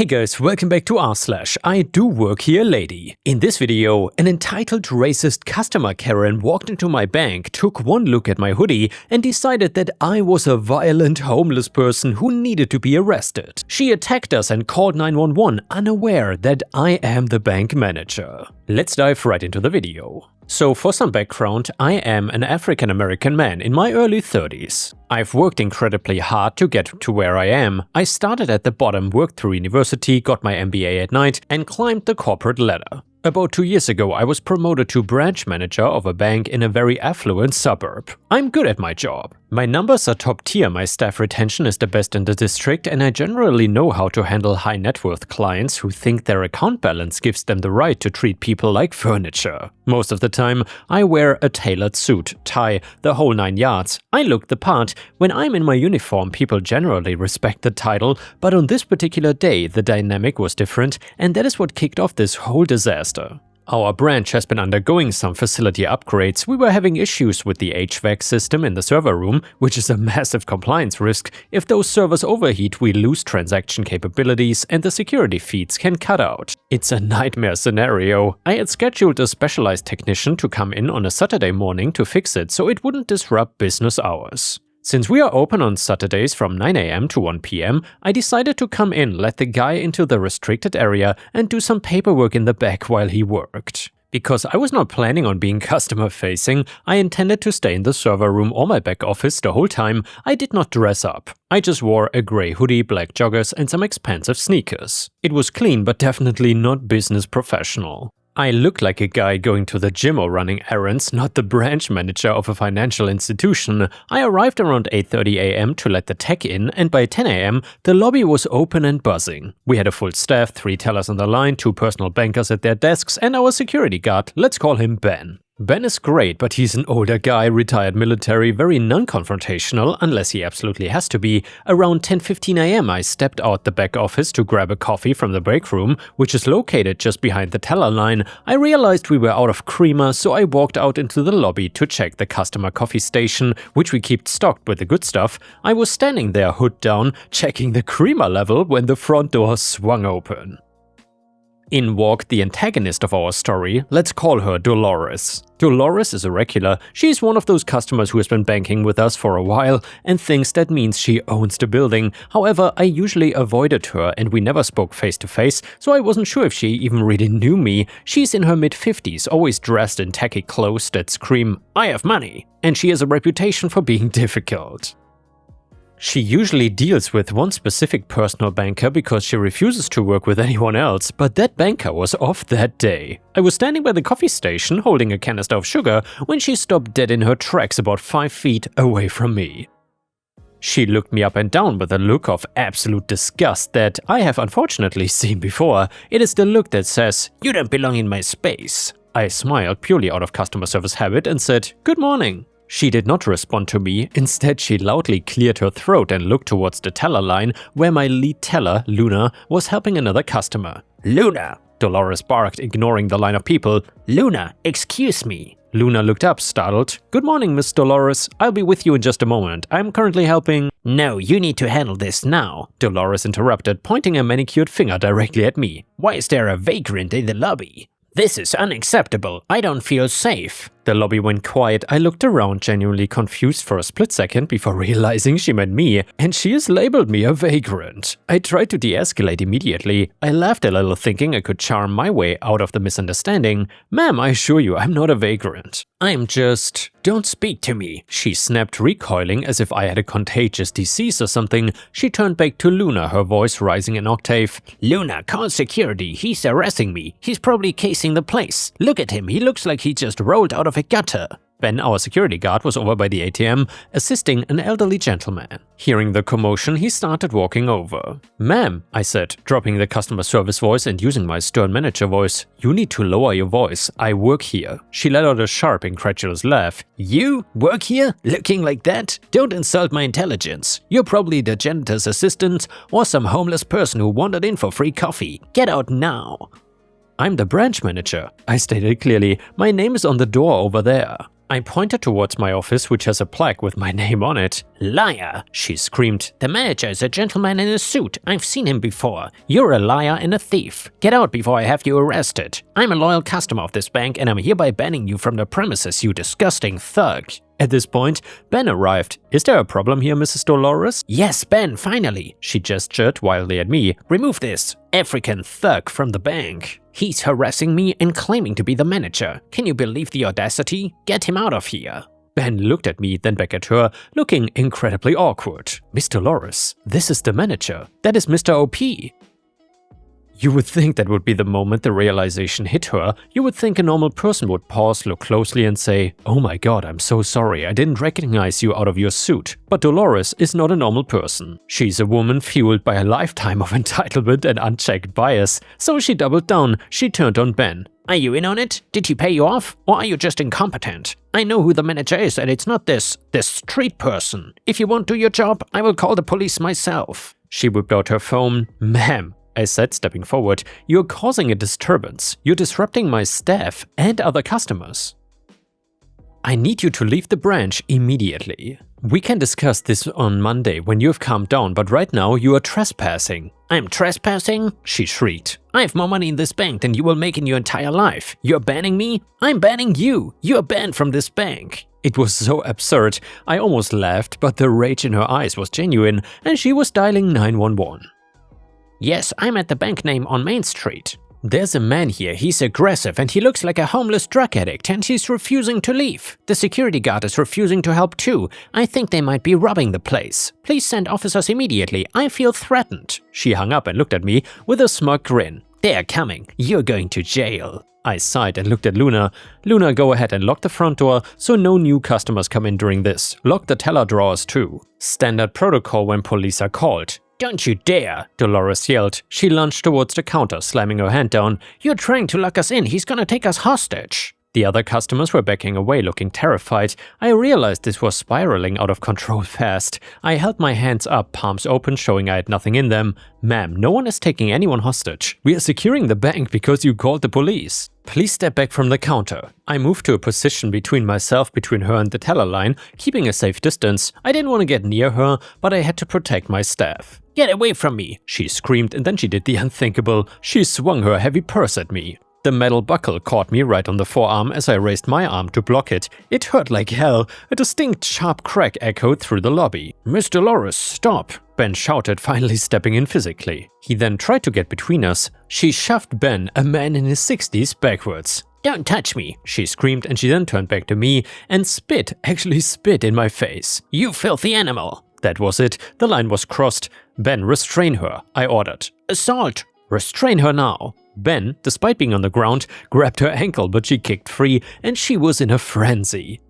Hey guys, welcome back to r/IDOWorkHereLady. In this video, an entitled racist customer Karen walked into my bank, took one look at my hoodie and decided that I was a violent homeless person who needed to be arrested. She attacked us and called 911, unaware that I am the bank manager. Let's dive right into the video. So for some background, I am an African-American man in my early 30s. I've worked incredibly hard to get to where I am. I started at the bottom, worked through university, got my MBA at night, and climbed the corporate ladder. About 2 years ago, I was promoted to branch manager of a bank in a very affluent suburb. I'm good at my job. My numbers are top tier, my staff retention is the best in the district, and I generally know how to handle high net worth clients who think their account balance gives them the right to treat people like furniture. Most of the time, I wear a tailored suit, tie, the whole 9 yards. I look the part. When I'm in my uniform, people generally respect the title, but on this particular day, the dynamic was different, and that is what kicked off this whole disaster. Our branch has been undergoing some facility upgrades. We were having issues with the HVAC system in the server room, which is a massive compliance risk. If those servers overheat, we lose transaction capabilities and the security feeds can cut out. It's a nightmare scenario. I had scheduled a specialized technician to come in on a Saturday morning to fix it so it wouldn't disrupt business hours. Since we are open on Saturdays from 9 AM to 1 PM, I decided to come in, let the guy into the restricted area and do some paperwork in the back while he worked. Because I was not planning on being customer-facing, I intended to stay in the server room or my back office the whole time. I did not dress up. I just wore a grey hoodie, black joggers and some expensive sneakers. It was clean but definitely not business professional. I looked like a guy going to the gym or running errands, not the branch manager of a financial institution. I arrived around 8:30 AM to let the tech in, and by 10 AM, the lobby was open and buzzing. We had a full staff, 3 tellers on the line, 2 personal bankers at their desks, and our security guard, let's call him Ben. Ben is great, but he's an older guy, retired military, very non-confrontational, unless he absolutely has to be. Around 10:15 AM, I stepped out the back office to grab a coffee from the break room, which is located just behind the teller line. I realized we were out of creamer, so I walked out into the lobby to check the customer coffee station, which we keep stocked with the good stuff. I was standing there, hood down, checking the creamer level when the front door swung open. In walked the antagonist of our story, let's call her Dolores. Dolores is a regular. She's one of those customers who has been banking with us for a while and thinks that means she owns the building. However, I usually avoided her and we never spoke face to face, so I wasn't sure if she even really knew me. She's in her mid-50s, always dressed in tacky clothes that scream, "I have money," and she has a reputation for being difficult. She usually deals with one specific personal banker because she refuses to work with anyone else, but that banker was off that day. I was standing by the coffee station holding a canister of sugar when she stopped dead in her tracks about 5 feet away from me. She looked me up and down with a look of absolute disgust that I have unfortunately seen before. It is the look that says, "You don't belong in my space." I smiled purely out of customer service habit and said, "Good morning." She did not respond to me. Instead, she loudly cleared her throat and looked towards the teller line where my lead teller, Luna, was helping another customer. "Luna!" Dolores barked, ignoring the line of people. "Luna, excuse me." Luna looked up, startled. "Good morning, Miss Dolores. I'll be with you in just a moment. I'm currently helping—" "No, you need to handle this now," Dolores interrupted, pointing a manicured finger directly at me. "Why is there a vagrant in the lobby? This is unacceptable. I don't feel safe." The lobby went quiet. I looked around, genuinely confused for a split second before realizing she meant me, and she has labeled me a vagrant. I tried to de-escalate immediately. I laughed a little, thinking I could charm my way out of the misunderstanding. "Ma'am, I assure you, I'm not a vagrant. I'm just—" "Don't speak to me," she snapped, recoiling as if I had a contagious disease or something. She turned back to Luna, her voice rising an octave. "Luna, call security. He's harassing me. He's probably casing the place. Look at him. He looks like he just rolled out of a gutter." Ben, our security guard, was over by the ATM, assisting an elderly gentleman. Hearing the commotion, he started walking over. "Ma'am," I said, dropping the customer service voice and using my stern manager voice, "you need to lower your voice. I work here." She let out a sharp, incredulous laugh. "You work here? Looking like that? Don't insult my intelligence. You're probably the janitor's assistant or some homeless person who wandered in for free coffee. Get out now." "I'm the branch manager," I stated clearly. "My name is on the door over there." I pointed towards my office, which has a plaque with my name on it. "Liar!" she screamed. "The manager is a gentleman in a suit. I've seen him before. You're a liar and a thief. Get out before I have you arrested. I'm a loyal customer of this bank and I'm hereby banning you from the premises, you disgusting thug." At this point, Ben arrived. "Is there a problem here, Mrs. Dolores?" "Yes, Ben, finally," she gestured wildly at me. "Remove this African thug from the bank. He's harassing me and claiming to be the manager. Can you believe the audacity? Get him out of here." Ben looked at me, then back at her, looking incredibly awkward. "Miss Dolores, this is the manager. That is Mr. OP." You would think that would be the moment the realization hit her. You would think a normal person would pause, look closely and say, "Oh my god, I'm so sorry, I didn't recognize you out of your suit." But Dolores is not a normal person. She's a woman fueled by a lifetime of entitlement and unchecked bias, so she doubled down. She turned on Ben. "Are you in on it? Did he pay you off? Or are you just incompetent? I know who the manager is and it's not this street person. If you won't do your job, I will call the police myself." She whipped out her phone. "Ma'am," I said, stepping forward, "you're causing a disturbance. You're disrupting my staff and other customers. I need you to leave the branch immediately. We can discuss this on Monday when you've calmed down, but right now you are trespassing." "I'm trespassing?" she shrieked. "I have more money in this bank than you will make in your entire life. You're banning me? I'm banning you. You're banned from this bank." It was so absurd. I almost laughed, but the rage in her eyes was genuine, and she was dialing 911. "Yes, I'm at the bank name on Main Street. There's a man here, he's aggressive and he looks like a homeless drug addict and he's refusing to leave. The security guard is refusing to help too. I think they might be robbing the place. Please send officers immediately, I feel threatened." She hung up and looked at me with a smug grin. "They're coming, you're going to jail." I sighed and looked at Luna. "Luna, go ahead and lock the front door so no new customers come in during this. Lock the teller drawers too. Standard protocol when police are called." "Don't you dare!" Dolores yelled. She lunged towards the counter, slamming her hand down. "You're trying to lock us in, he's gonna take us hostage." The other customers were backing away, looking terrified. I realized this was spiraling out of control fast. I held my hands up, palms open, showing I had nothing in them. "Ma'am, no one is taking anyone hostage. We are securing the bank because you called the police. Please step back from the counter." I moved to a position between her and the teller line, keeping a safe distance. I didn't want to get near her, but I had to protect my staff. "Get away from me!" she screamed, and then she did the unthinkable. She swung her heavy purse at me. The metal buckle caught me right on the forearm as I raised my arm to block it. It hurt like hell. A distinct sharp crack echoed through the lobby. "Miss Dolores, stop!" Ben shouted, finally stepping in physically. He then tried to get between us. She shoved Ben, a man in his 60s, backwards. "Don't touch me!" she screamed, and she then turned back to me and spit in my face. "You filthy animal!" That was it. The line was crossed. "Ben, restrain her," I ordered. "Assault! Restrain her now!" Ben, despite being on the ground, grabbed her ankle, but she kicked free and she was in a frenzy.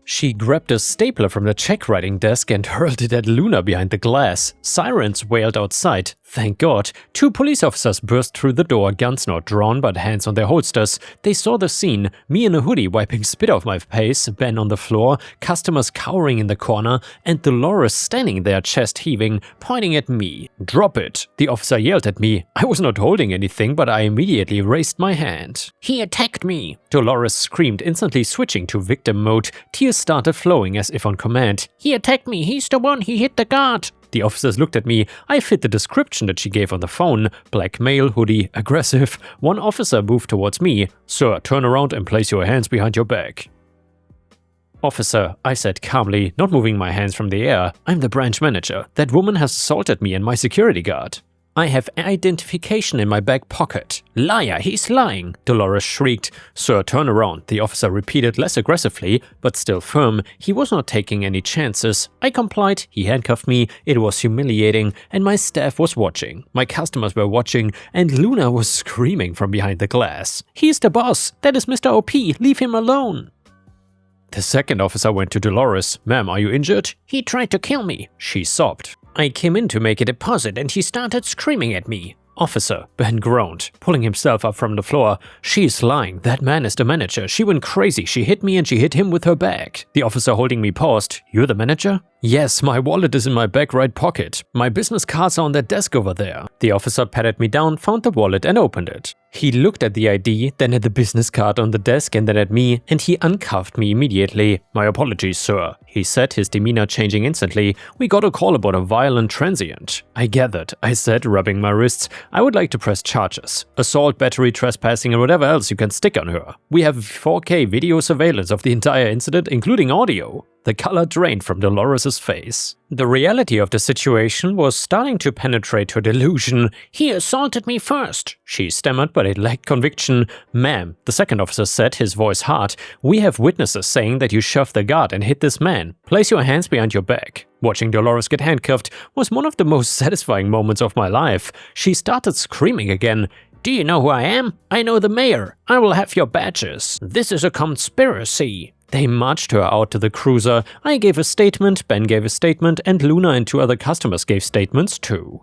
She grabbed a stapler from the check writing desk and hurled it at Luna behind the glass. Sirens wailed outside. Thank God. 2 police officers burst through the door, guns not drawn but hands on their holsters. They saw the scene, me in a hoodie wiping spit off my face, Ben on the floor, customers cowering in the corner, and Dolores standing there, chest heaving, pointing at me. "Drop it!" the officer yelled at me. I was not holding anything, but I immediately raised my hand. "He attacked me!" Dolores screamed, instantly switching to victim mode. Tears started flowing as if on command. "He attacked me! He's the one! He hit the guard!" The officers looked at me. I fit the description that she gave on the phone. Black male, hoodie, aggressive. One officer moved towards me. "Sir, turn around and place your hands behind your back." "Officer," I said calmly, not moving my hands from the air. "I'm the branch manager. That woman has assaulted me and my security guard. I have identification in my back pocket." "Liar, he's lying!" Dolores shrieked. "Sir, turn around," the officer repeated less aggressively, but still firm. He was not taking any chances. I complied, he handcuffed me, it was humiliating, and my staff was watching. My customers were watching, and Luna was screaming from behind the glass. "He's the boss! That is Mr. OP! Leave him alone!" The second officer went to Dolores. "Ma'am, are you injured?" "He tried to kill me," she sobbed. "I came in to make a deposit and he started screaming at me." "Officer," Ben groaned, pulling himself up from the floor. "She's lying. That man is the manager. She went crazy. She hit me and she hit him with her bag." The officer holding me paused. "You're the manager?" "Yes, my wallet is in my back right pocket. My business cards are on that desk over there." The officer patted me down, found the wallet and opened it. He looked at the ID, then at the business card on the desk and then at me, and he uncuffed me immediately. "My apologies, sir," he said, his demeanor changing instantly. "We got a call about a violent transient." "I gathered," I said, rubbing my wrists. "I would like to press charges. Assault, battery, trespassing, and whatever else you can stick on her. We have 4K video surveillance of the entire incident, including audio." The color drained from Dolores' face. The reality of the situation was starting to penetrate her delusion. "He assaulted me first," she stammered, but it lacked conviction. "Ma'am," the second officer said, his voice hard, "we have witnesses saying that you shoved the guard and hit this man. Place your hands behind your back." Watching Dolores get handcuffed was one of the most satisfying moments of my life. She started screaming again. "Do you know who I am? I know the mayor. I will have your badges. This is a conspiracy." They marched her out to the cruiser. I gave a statement, Ben gave a statement, and Luna and 2 other customers gave statements too.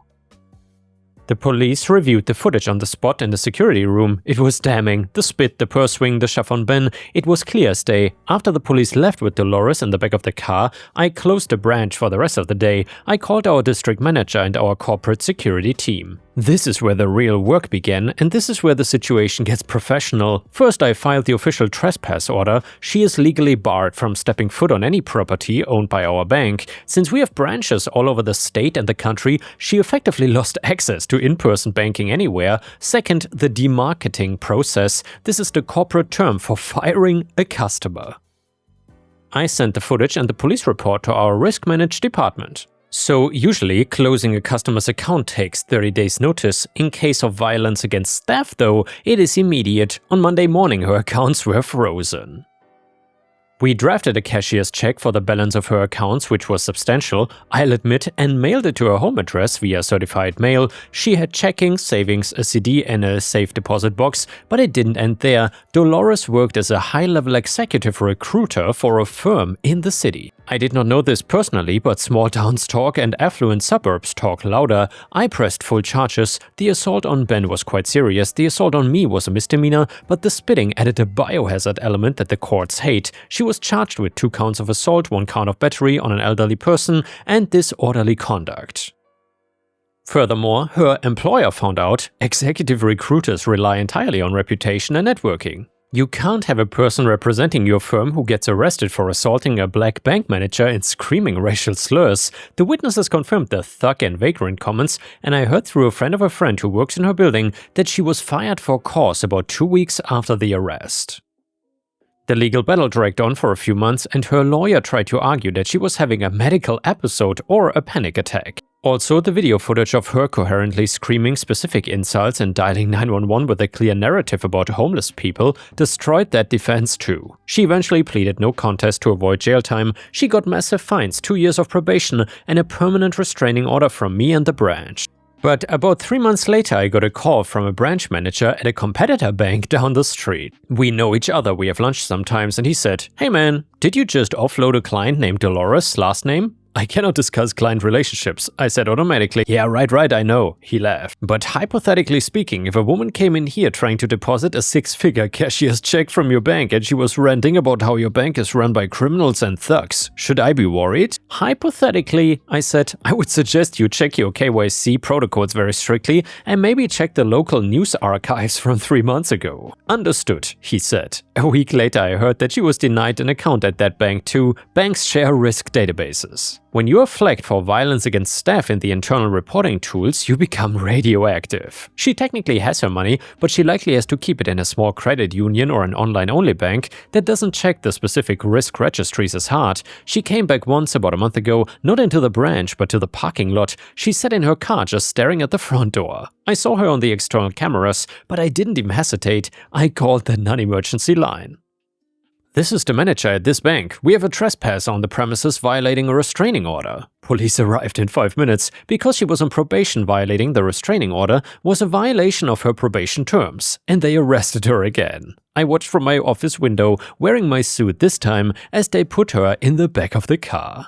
The police reviewed the footage on the spot in the security room. It was damning. The spit, the purse swing, the shove on Ben. It was clear as day. After the police left with Dolores in the back of the car, I closed the branch for the rest of the day. I called our district manager and our corporate security team. This is where the real work began, and this is where the situation gets professional. First, I filed the official trespass order. She is legally barred from stepping foot on any property owned by our bank. Since we have branches all over the state and the country, she effectively lost access to in-person banking anywhere. Second, the demarketing process. This is the corporate term for firing a customer. I sent the footage and the police report to our risk-managed department. So usually, closing a customer's account takes 30 days notice. In case of violence against staff though, it is immediate. On Monday morning her accounts were frozen. We drafted a cashier's check for the balance of her accounts, which was substantial, I'll admit, and mailed it to her home address via certified mail. She had checking, savings, a CD and a safe deposit box, but it didn't end there. Dolores worked as a high-level executive recruiter for a firm in the city. I did not know this personally, but small towns talk and affluent suburbs talk louder. I pressed full charges. The assault on Ben was quite serious, the assault on me was a misdemeanor, but the spitting added a biohazard element that the courts hate. She was charged with 2 counts of assault, 1 count of battery on an elderly person, and disorderly conduct. Furthermore, her employer found out executive recruiters rely entirely on reputation and networking. You can't have a person representing your firm who gets arrested for assaulting a black bank manager and screaming racial slurs. The witnesses confirmed the thug and vagrant comments, and I heard through a friend of a friend who works in her building that she was fired for cause about 2 weeks after the arrest. The legal battle dragged on for a few months, and her lawyer tried to argue that she was having a medical episode or a panic attack. Also, the video footage of her coherently screaming specific insults and dialing 911 with a clear narrative about homeless people destroyed that defense too. She eventually pleaded no contest to avoid jail time. She got massive fines, 2 years of probation, and a permanent restraining order from me and the branch. But about 3 months later, I got a call from a branch manager at a competitor bank down the street. We know each other, we have lunch sometimes, and he said, "Hey man, did you just offload a client named Dolores, last name?" "I cannot discuss client relationships," I said automatically. "Yeah, right, I know," he laughed. "But hypothetically speaking, if a woman came in here trying to deposit a 6-figure cashier's check from your bank and she was ranting about how your bank is run by criminals and thugs, should I be worried?" "Hypothetically," I said, "I would suggest you check your KYC protocols very strictly and maybe check the local news archives from 3 months ago." "Understood," he said. A week later I heard that she was denied an account at that bank too. Banks share risk databases. When you are flagged for violence against staff in the internal reporting tools, you become radioactive. She technically has her money, but she likely has to keep it in a small credit union or an online-only bank that doesn't check the specific risk registries as hard. She came back once about a month ago, not into the branch but to the parking lot. She sat in her car just staring at the front door. I saw her on the external cameras, but I didn't even hesitate. I called the non-emergency line. "This is the manager at this bank. We have a trespass on the premises violating a restraining order." Police arrived in 5 minutes. Because she was on probation, violating the restraining order was a violation of her probation terms, and they arrested her again. I watched from my office window, wearing my suit this time, as they put her in the back of the car.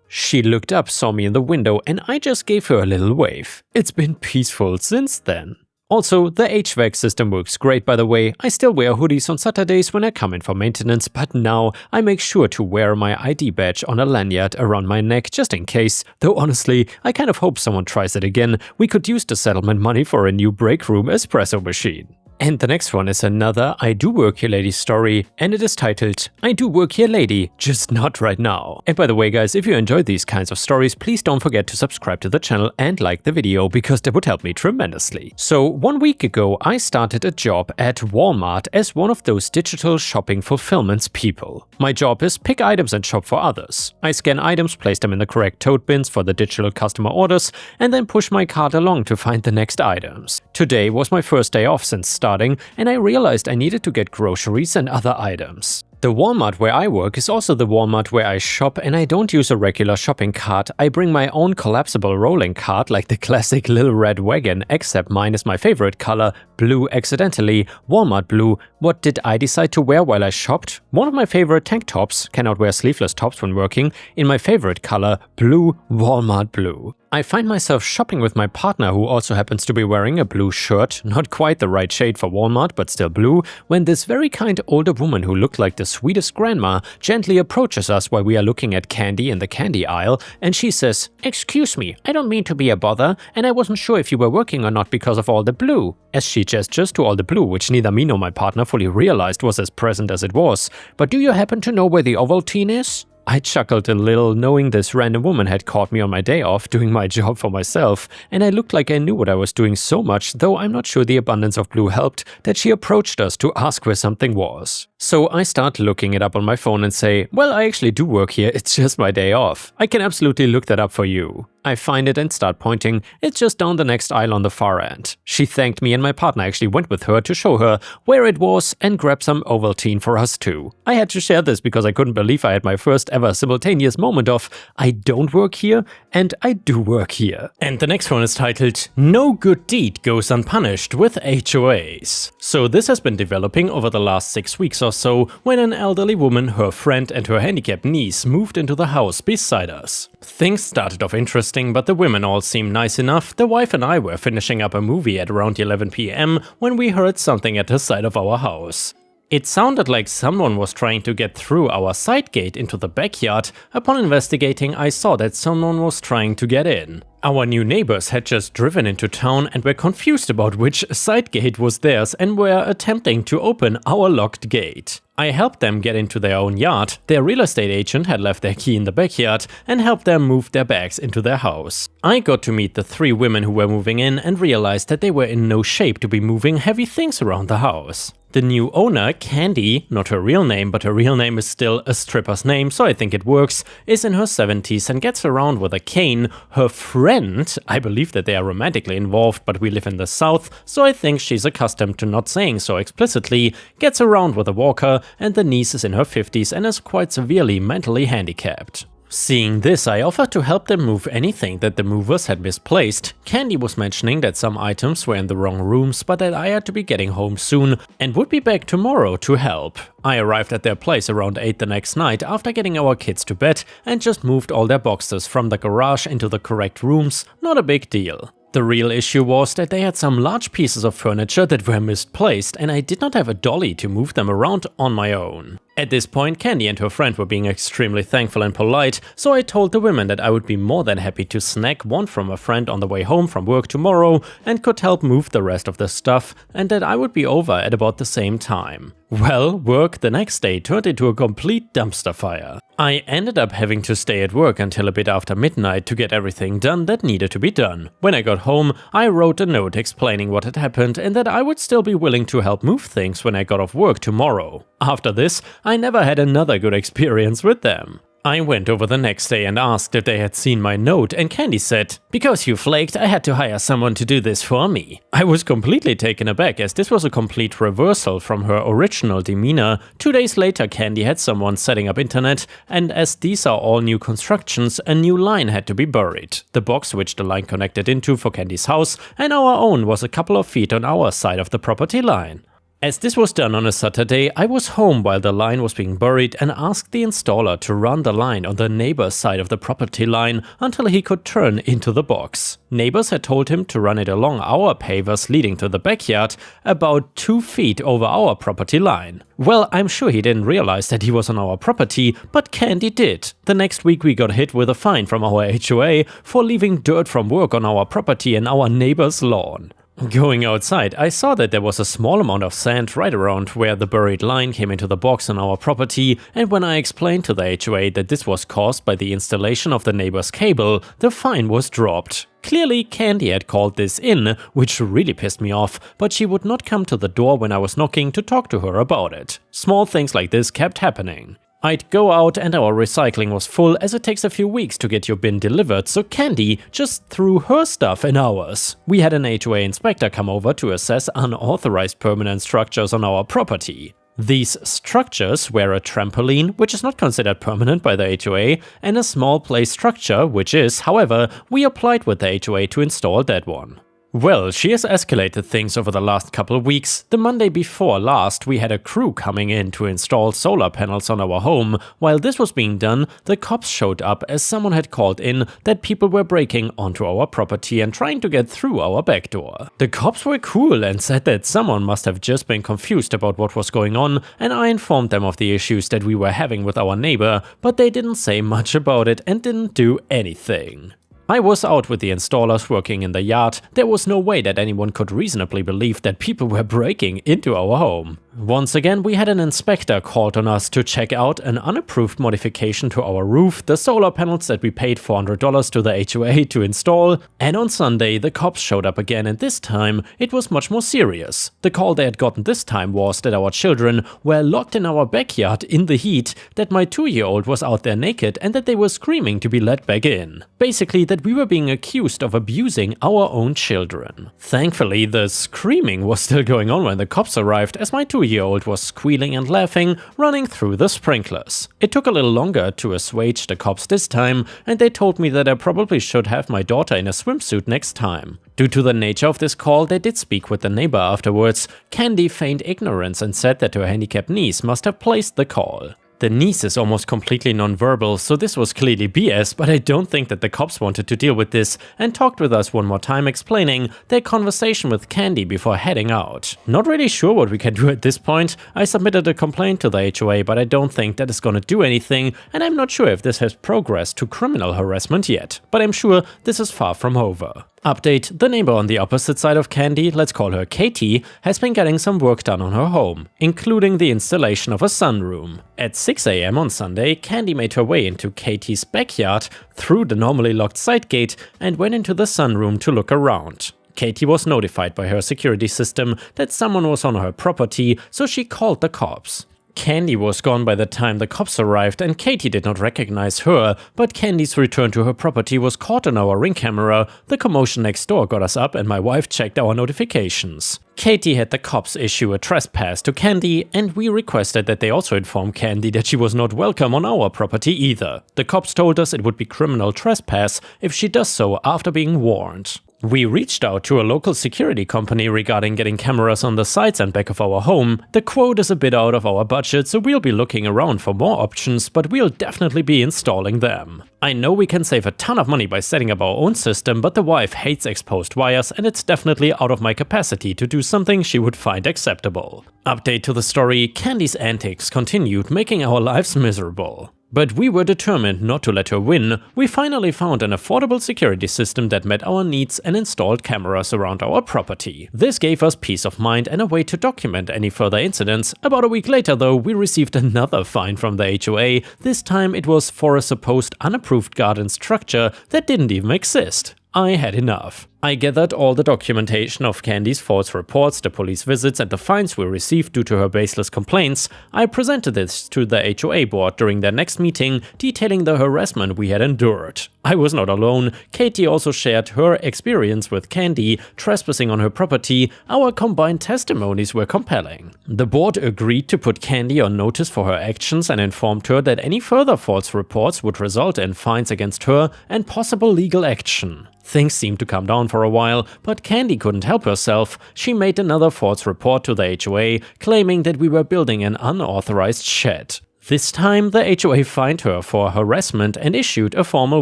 She looked up, saw me in the window, and I just gave her a little wave. It's been peaceful since then. Also, the HVAC system works great, by the way. I still wear hoodies on Saturdays when I come in for maintenance, but now I make sure to wear my ID badge on a lanyard around my neck just in case, though honestly, I kind of hope someone tries it again. We could use the settlement money for a new break room espresso machine. And the next one is another I Do Work Here Lady story, and it is titled I Do Work Here Lady, just not right now. And by the way guys, if you enjoyed these kinds of stories, please don't forget to subscribe to the channel and like the video, because that would help me tremendously. So 1 week ago I started a job at Walmart as one of those digital shopping fulfillments people. My job is pick items and shop for others. I scan items, place them in the correct tote bins for the digital customer orders, and then push my cart along to find the next items. Today was my first day off since starting, and I realized I needed to get groceries and other items. The Walmart where I work is also the Walmart where I shop, and I don't use a regular shopping cart. I bring my own collapsible rolling cart like the classic little red wagon, except mine is my favorite color, blue accidentally, Walmart blue. What did I decide to wear while I shopped? One of my favorite tank tops, cannot wear sleeveless tops when working, in my favorite color, blue, Walmart blue. I find myself shopping with my partner, who also happens to be wearing a blue shirt, not quite the right shade for Walmart but still blue, when this very kind older woman who looked like the sweetest grandma gently approaches us while we are looking at candy in the candy aisle, and she says, "Excuse me, I don't mean to be a bother, and I wasn't sure if you were working or not because of all the blue," as she gestures to all the blue, which neither me nor my partner fully realized was as present as it was. "But do you happen to know where the Ovaltine is?" I chuckled a little, knowing this random woman had caught me on my day off doing my job for myself, and I looked like I knew what I was doing so much, though I'm not sure the abundance of blue helped, that she approached us to ask where something was. So I start looking it up on my phone and say, "Well, I actually do work here, it's just my day off. I can absolutely look that up for you." I find it and start pointing. It's just down the next aisle on the far end. She thanked me, and my partner actually went with her to show her where it was and grab some Ovaltine for us too. I had to share this because I couldn't believe I had my first ever simultaneous moment of I don't work here and I do work here. And the next one is titled No Good Deed Goes Unpunished with HOAs. So this has been developing over the last 6 weeks or so, when an elderly woman, her friend and her handicapped niece moved into the house beside us. Things started off interesting, but the women all seemed nice enough. The wife and I were finishing up a movie at around 11 PM when we heard something at the side of our house. It sounded like someone was trying to get through our side gate into the backyard. Upon investigating, I saw that someone was trying to get in. Our new neighbors had just driven into town and were confused about which side gate was theirs and were attempting to open our locked gate. I helped them get into their own yard. Their real estate agent had left their key in the backyard and helped them move their bags into their house. I got to meet the 3 women who were moving in and realized that they were in no shape to be moving heavy things around the house. The new owner, Candy, not her real name, but her real name is still a stripper's name, so I think it works, is in her 70s and gets around with a cane. Her friend, I believe that they are romantically involved, but we live in the South, so I think she's accustomed to not saying so explicitly, gets around with a walker, and the niece is in her 50s and is quite severely mentally handicapped. Seeing this, I offered to help them move anything that the movers had misplaced. Candy was mentioning that some items were in the wrong rooms, but that I had to be getting home soon and would be back tomorrow to help. I arrived at their place around 8 the next night after getting our kids to bed and just moved all their boxes from the garage into the correct rooms. Not a big deal. The real issue was that they had some large pieces of furniture that were misplaced, and I did not have a dolly to move them around on my own. At this point, Candy and her friend were being extremely thankful and polite, so I told the women that I would be more than happy to snag one from a friend on the way home from work tomorrow and could help move the rest of the stuff, and that I would be over at about the same time. Well, work the next day turned into a complete dumpster fire. I ended up having to stay at work until a bit after midnight to get everything done that needed to be done. When I got home, I wrote a note explaining what had happened and that I would still be willing to help move things when I got off work tomorrow. After this, I never had another good experience with them. I went over the next day and asked if they had seen my note, and Candy said, "Because you flaked, I had to hire someone to do this for me." I was completely taken aback, as this was a complete reversal from her original demeanor. 2 days later, Candy had someone setting up internet, and as these are all new constructions, a new line had to be buried. The box which the line connected into for Candy's house and our own was a couple of feet on our side of the property line. As this was done on a Saturday, I was home while the line was being buried and asked the installer to run the line on the neighbor's side of the property line until he could turn into the box. Neighbors had told him to run it along our pavers leading to the backyard, about 2 feet over our property line. Well, I'm sure he didn't realize that he was on our property, but Candy did. The next week we got hit with a fine from our HOA for leaving dirt from work on our property and our neighbor's lawn. Going outside, I saw that there was a small amount of sand right around where the buried line came into the box on our property, and when I explained to the HOA that this was caused by the installation of the neighbor's cable, the fine was dropped. Clearly, Candy had called this in, which really pissed me off, but she would not come to the door when I was knocking to talk to her about it. Small things like this kept happening. I'd go out and our recycling was full, as it takes a few weeks to get your bin delivered, so Candy just threw her stuff in ours. We had an HOA inspector come over to assess unauthorized permanent structures on our property. These structures were a trampoline, which is not considered permanent by the HOA, and a small play structure, which is, however, we applied with the HOA to install that one. Well, she has escalated things over the last couple of weeks. The Monday before last, we had a crew coming in to install solar panels on our home. While this was being done, the cops showed up as someone had called in that people were breaking onto our property and trying to get through our back door. The cops were cool and said that someone must have just been confused about what was going on, and I informed them of the issues that we were having with our neighbor, but they didn't say much about it and didn't do anything. I was out with the installers working in the yard. There was no way that anyone could reasonably believe that people were breaking into our home. Once again, we had an inspector called on us to check out an unapproved modification to our roof, the solar panels that we paid $400 to the HOA to install, and on Sunday the cops showed up again, and this time it was much more serious. The call they had gotten this time was that our children were locked in our backyard in the heat, that my 2-year-old was out there naked, and that they were screaming to be let back in. Basically, that we were being accused of abusing our own children. Thankfully, the screaming was still going on when the cops arrived, as my 2-year-old was squealing and laughing, running through the sprinklers. It took a little longer to assuage the cops this time, and they told me that I probably should have my daughter in a swimsuit next time. Due to the nature of this call, they did speak with the neighbor afterwards. Candy feigned ignorance and said that her handicapped niece must have placed the call. The niece is almost completely nonverbal, so this was clearly BS, but I don't think that the cops wanted to deal with this and talked with us one more time, explaining their conversation with Candy before heading out. Not really sure what we can do at this point. I submitted a complaint to the HOA, but I don't think that is gonna do anything, and I'm not sure if this has progressed to criminal harassment yet, but I'm sure this is far from over. Update: the neighbor on the opposite side of Candy, let's call her Katie, has been getting some work done on her home, including the installation of a sunroom. At 6 AM on Sunday, Candy made her way into Katie's backyard through the normally locked side gate and went into the sunroom to look around. Katie was notified by her security system that someone was on her property, so she called the cops. Candy was gone by the time the cops arrived, and Katie did not recognize her, but Candy's return to her property was caught on our Ring camera. The commotion next door got us up and my wife checked our notifications. Katie had the cops issue a trespass to Candy, and we requested that they also inform Candy that she was not welcome on our property either. The cops told us it would be criminal trespass if she does so after being warned. We reached out to a local security company regarding getting cameras on the sides and back of our home. The quote is a bit out of our budget, so we'll be looking around for more options, but we'll definitely be installing them. I know we can save a ton of money by setting up our own system, but the wife hates exposed wires, and it's definitely out of my capacity to do something she would find acceptable. Update to the story: Candy's antics continued, making our lives miserable. But we were determined not to let her win. We finally found an affordable security system that met our needs and installed cameras around our property. This gave us peace of mind and a way to document any further incidents. About a week later though, we received another fine from the HOA. This time it was for a supposed unapproved garden structure that didn't even exist. I had enough. I gathered all the documentation of Candy's false reports, the police visits, and the fines we received due to her baseless complaints. I presented this to the HOA board during their next meeting, detailing the harassment we had endured. I was not alone. Katie also shared her experience with Candy trespassing on her property. Our combined testimonies were compelling. The board agreed to put Candy on notice for her actions and informed her that any further false reports would result in fines against her and possible legal action. Things seemed to calm down for a while, but Candy couldn't help herself. She made another false report to the HOA, claiming that we were building an unauthorized shed. This time, the HOA fined her for harassment and issued a formal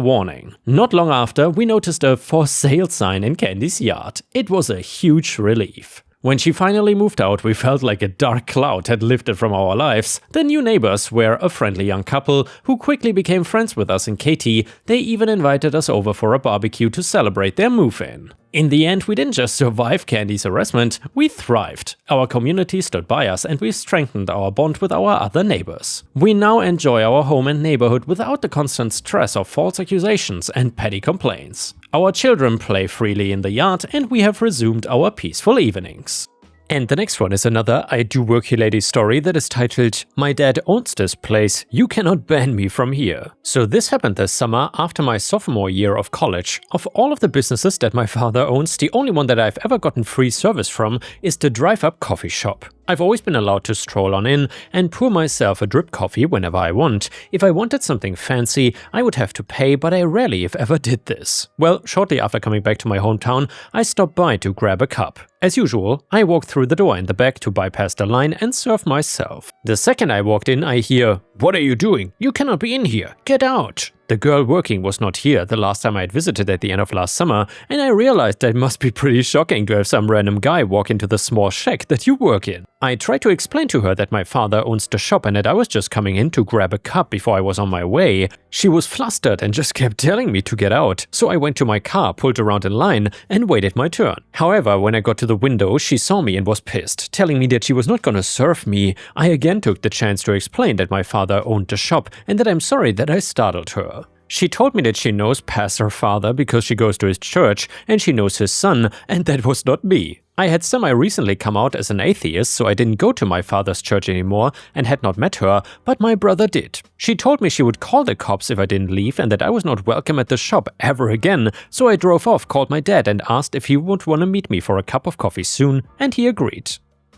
warning. Not long after, we noticed a for sale sign in Candy's yard. It was a huge relief. When she finally moved out, we felt like a dark cloud had lifted from our lives. The new neighbors were a friendly young couple who quickly became friends with us and Katie. They even invited us over for a barbecue to celebrate their move-in. In the end, we didn't just survive Candy's harassment, we thrived. Our community stood by us and we strengthened our bond with our other neighbors. We now enjoy our home and neighborhood without the constant stress of false accusations and petty complaints. Our children play freely in the yard and we have resumed our peaceful evenings. And the next one is another IDOWorkHereLady story that is titled, "My dad owns this place, you cannot ban me from here." So this happened this summer after my sophomore year of college. Of all of the businesses that my father owns, the only one that I've ever gotten free service from is the Drive Up coffee shop. I've always been allowed to stroll on in and pour myself a drip coffee whenever I want. If I wanted something fancy, I would have to pay, but I rarely if ever did this. Well, shortly after coming back to my hometown, I stopped by to grab a cup. As usual, I walked through the door in the back to bypass the line and serve myself. The second I walked in, I hear, "What are you doing? You cannot be in here. Get out!" The girl working was not here the last time I had visited at the end of last summer, and I realized that it must be pretty shocking to have some random guy walk into the small shack that you work in. I tried to explain to her that my father owns the shop and that I was just coming in to grab a cup before I was on my way. She was flustered and just kept telling me to get out, so I went to my car, pulled around in line, and waited my turn. However, when I got to the window, she saw me and was pissed, telling me that she was not gonna serve me. I again took the chance to explain that my father owned the shop and that I'm sorry that I startled her. She told me that she knows Pastor Father because she goes to his church and she knows his son, and that was not me. I had semi-recently come out as an atheist, so I didn't go to my father's church anymore and had not met her, but my brother did. She told me she would call the cops if I didn't leave and that I was not welcome at the shop ever again, so I drove off, called my dad and asked if he would want to meet me for a cup of coffee soon, and he agreed.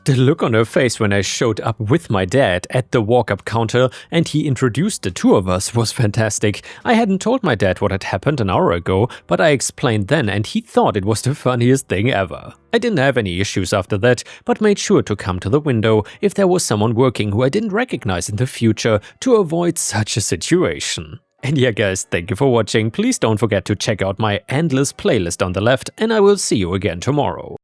The look on her face when I showed up with my dad at the walk-up counter and he introduced the two of us was fantastic. I hadn't told my dad what had happened an hour ago, but I explained then and he thought it was the funniest thing ever. I didn't have any issues after that, but made sure to come to the window if there was someone working who I didn't recognize in the future to avoid such a situation. And yeah guys, thank you for watching. Please don't forget to check out my endless playlist on the left and I will see you again tomorrow.